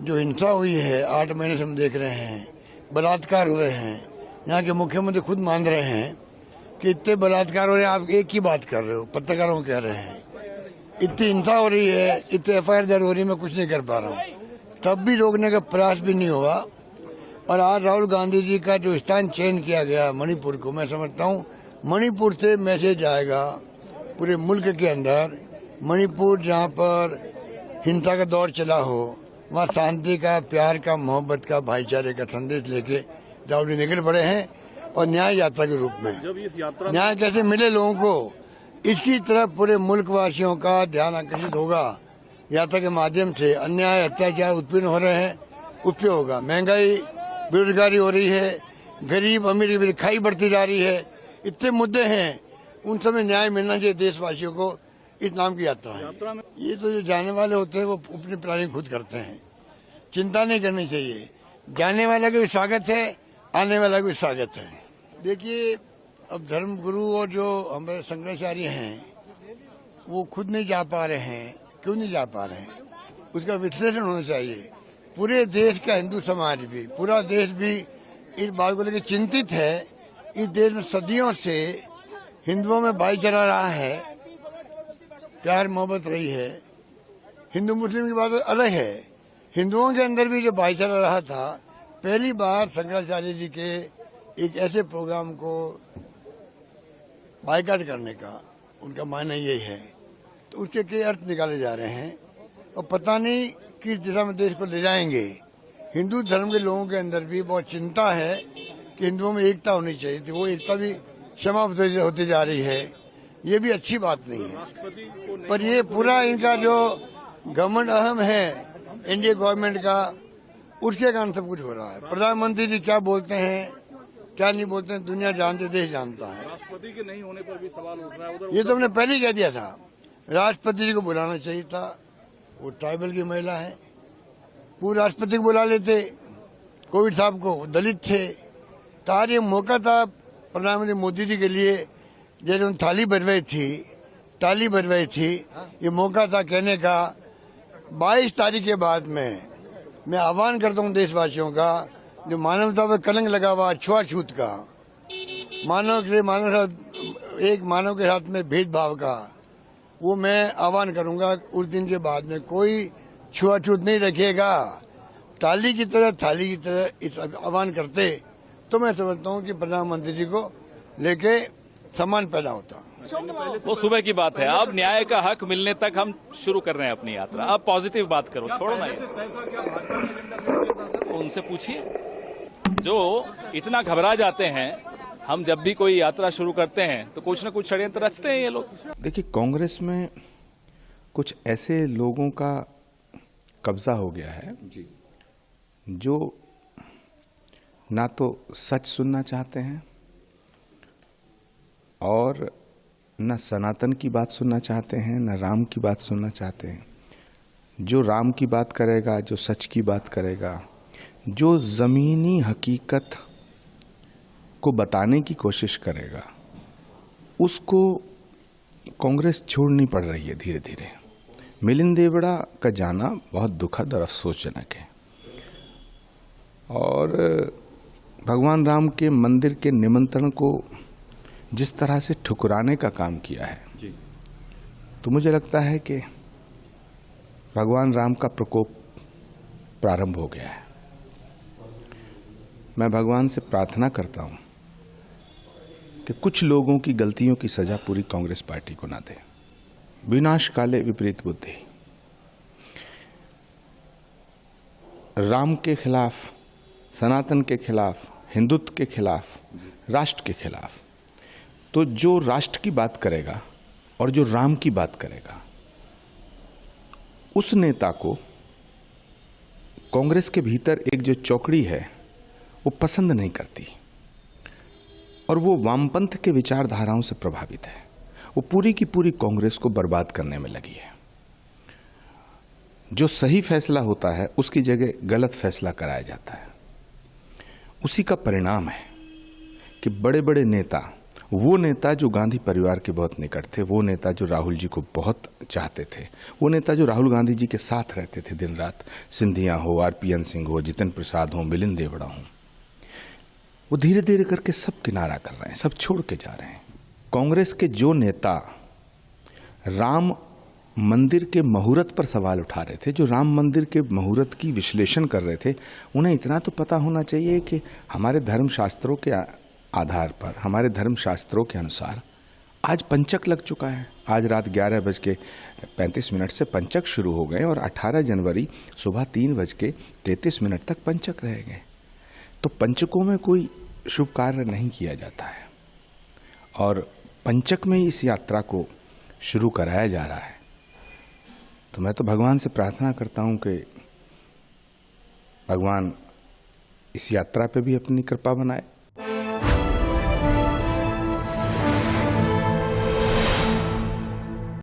जो हिंसा हुई है 8 महीने से हम देख रहे हैं, बलात्कार हुए हैं, यहाँ के मुख्यमंत्री खुद मान रहे हैं कि इतने बलात्कार हो रहे हैं, आप एक ही बात कर रहे हो, पत्रकारों को कह रहे हैं। इतनी हिंसा हो रही है, इतने एफआईआर दर्ज हो रही है, मैं कुछ नहीं कर पा रहा हूँ, तब भी रोकने का प्रयास भी नहीं हुआ। और आज राहुल गांधी जी का जो स्थान चयन किया गया मणिपुर को, मैं समझता हूँ मणिपुर से मैसेज आएगा पूरे मुल्क के अंदर। मणिपुर जहाँ पर हिंसा का दौर चला हो, वहाँ शांति का, प्यार का, मोहब्बत का, भाईचारे का संदेश लेके राहुल जी निकल पड़े हैं और न्याय यात्रा के रूप में। जब इस यात्रा न्याय कैसे मिले लोगों को, इसकी तरफ पूरे मुल्क वासियों का ध्यान आकर्षित होगा। यात्रा के माध्यम से अन्याय, अत्याचार उत्पीड़न हो रहे हैं, उस पर होगा। महंगाई, बेरोजगारी हो रही है, गरीब अमीर की खाई बढ़ती जा रही है, इतने मुद्दे हैं, उन सब में न्याय मिलना चाहिए देशवासियों को। इस नाम की यात्रा है। ये तो जो जाने वाले होते हैं वो अपनी प्लानिंग खुद करते हैं, चिंता नहीं करनी चाहिए। जाने वाला का भी स्वागत है, आने वाला का भी स्वागत है। देखिए, अब धर्मगुरु और जो हमारे शंकराचार्य हैं वो खुद नहीं जा पा रहे हैं। क्यों नहीं जा पा रहे हैं, उसका विश्लेषण होना चाहिए। पूरे देश का हिंदू समाज भी, पूरा देश भी इस बात को लेकर चिंतित है। इस देश में सदियों से हिंदुओं में भाईचारा रहा है, प्यार मोहब्बत रही है। हिंदू मुस्लिम की बात अलग है, हिंदुओं के अंदर भी जो भाईचारा रहा था, पहली बार शंकराचार्य जी के एक ऐसे प्रोग्राम को बाइकाट करने का उनका मायना यही है। तो उसके कई अर्थ निकाले जा रहे हैं और पता नहीं किस दिशा में देश को ले जाएंगे। हिंदू धर्म के लोगों के अंदर भी बहुत चिंता है कि हिंदुओं में एकता होनी चाहिए थी, वो एकता भी समाप्त होती जा रही है। ये भी अच्छी बात नहीं है। पर ये पूरा इनका जो घमंड अहम है एनडीए गवर्नमेंट का, उसके कारण सब कुछ हो रहा है। प्रधानमंत्री जी क्या बोलते हैं, क्या नहीं बोलते हैं, दुनिया जानते, देश जानता है। राष्ट्रपति के नहीं होने पर भी सवाल उठ रहा है। ये तो हमने पहले ही कह दिया था, राष्ट्रपति जी को बुलाना चाहिए था। वो ट्राइबल की महिला है, पूर्व राष्ट्रपति को बुला लेते, कोविड साहब को, दलित थे। तो आज ये मौका था प्रधानमंत्री मोदी जी के लिए, जैसे उन ताली बजवाई थी, ये मौका था कहने का। 22 तारीख के बाद में मैं आह्वान करता हूँ देशवासियों का, जो मानवता पर कलंक लगा हुआ छुआछूत का, एक मानव के साथ में भेदभाव का, वो मैं आह्वान करूंगा। उस दिन के बाद में कोई छुआछूत नहीं रखेगा। थाली की तरह इस आह्वान करते तो मैं समझता हूँ कि प्रधानमंत्री जी को लेके सम्मान पैदा होता। वो सुबह की बात है। अब न्याय का हक मिलने तक हम शुरू कर रहे हैं अपनी यात्रा। अब पॉजिटिव बात करो, छोड़ो ना ये। उनसे पूछिए जो इतना घबरा जाते हैं। हम जब भी कोई यात्रा शुरू करते हैं तो कुछ न कुछ षड्यंत्र रचते हैं ये लोग। देखिए, कांग्रेस में कुछ ऐसे लोगों का कब्जा हो गया है जो ना तो सच सुनना चाहते हैं और न सनातन की बात सुनना चाहते हैं, न राम की बात सुनना चाहते हैं। जो राम की बात करेगा, जो सच की बात करेगा, जो जमीनी हकीकत को बताने की कोशिश करेगा, उसको कांग्रेस छोड़नी पड़ रही है धीरे धीरे। मिलिंद देवड़ा का जाना बहुत दुखद और अफसोसजनक है। और भगवान राम के मंदिर के निमंत्रण को जिस तरह से ठुकराने का काम किया है जी, तो मुझे लगता है कि भगवान राम का प्रकोप प्रारंभ हो गया है। मैं भगवान से प्रार्थना करता हूं कि कुछ लोगों की गलतियों की सजा पूरी कांग्रेस पार्टी को ना दे। विनाश काले विपरीत बुद्धि। राम के खिलाफ, सनातन के खिलाफ, हिंदुत्व के खिलाफ, राष्ट्र के खिलाफ, तो जो राष्ट्र की बात करेगा और जो राम की बात करेगा, उस नेता को कांग्रेस के भीतर एक जो चौकड़ी है वो पसंद नहीं करती और वो वामपंथ के विचारधाराओं से प्रभावित है। वो पूरी की पूरी कांग्रेस को बर्बाद करने में लगी है। जो सही फैसला होता है उसकी जगह गलत फैसला कराया जाता है। उसी का परिणाम है कि बड़े बड़े नेता वो नेता जो गांधी परिवार के बहुत निकट थे, वो नेता जो राहुल जी को बहुत चाहते थे, वो नेता जो राहुल गांधी जी के साथ रहते थे दिन रात, सिंधिया हो, आरपीएन सिंह हो, जितिन प्रसाद हो, मिलिंद देवड़ा हो, वो धीरे धीरे करके सब किनारा कर रहे हैं, सब छोड़ के जा रहे हैं। कांग्रेस के जो नेता राम मंदिर के मुहूर्त पर सवाल उठा रहे थे, जो राम मंदिर के मुहूर्त की विश्लेषण कर रहे थे, उन्हें इतना तो पता होना चाहिए कि हमारे धर्मशास्त्रों के आधार पर, हमारे धर्मशास्त्रों के अनुसार आज पंचक लग चुका है। आज रात 11:35 से पंचक शुरू हो गए और 18 जनवरी सुबह 3:33 तक पंचक रह गए। तो पंचकों में कोई शुभ कार्य नहीं किया जाता है और पंचक में इस यात्रा को शुरू कराया जा रहा है। तो मैं तो भगवान से प्रार्थना करता हूं कि भगवान इस यात्रा पे भी अपनी कृपा बनाए